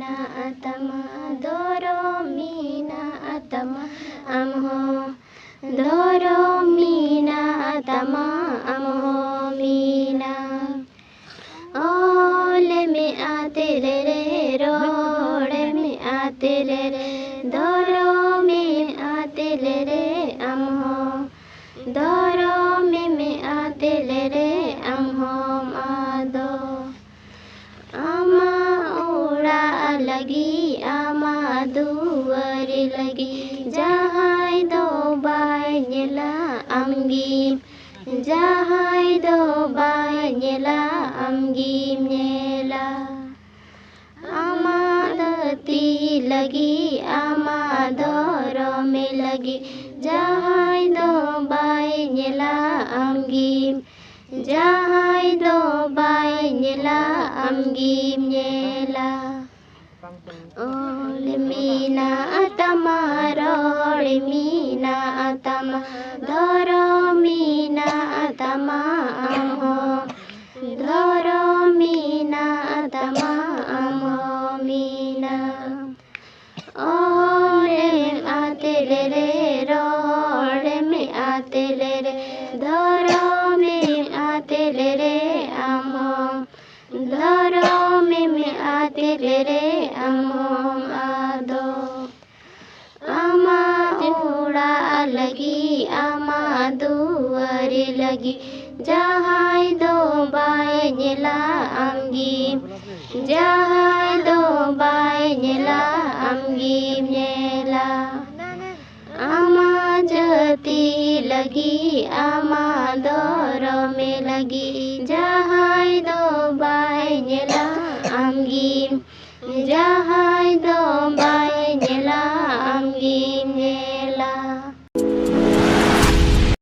मीना अतमा धरो मीना अतमा अमहो धरो मीना अतमा अमहो मीना ओले में आते रे रोड़े में आते रे धरो में आते रे अमहो धरो में आते रे अमहो मादो आमा उड़ा लगी आमा दुवर लगी जहाय दो बाय नेला अमगी जहाय दो बाय नेला अमगी नेला आमा दती लगी आमा धरो में लगी जहाय दो बाय नेला अमगी जहाय दो बाय नेला अमगी नेला ओले मीना अतमा रोड़े मीना अतमा धरो मीना अतमा अमहो धरो मीना अतमा अमहो मीना ओले में आते रे रोड़े में आते रे धरो में आते रे अमहो धरो में आते रे अमहो आदो आमा उड़ा लगी आमा दुवर लगी जहाय दो बाय नेला अमगी जहाय दो बाय नेला अमगी नेला आमा जती लगी आमा धरो में लगी जहाय दो बाय नेला अमगी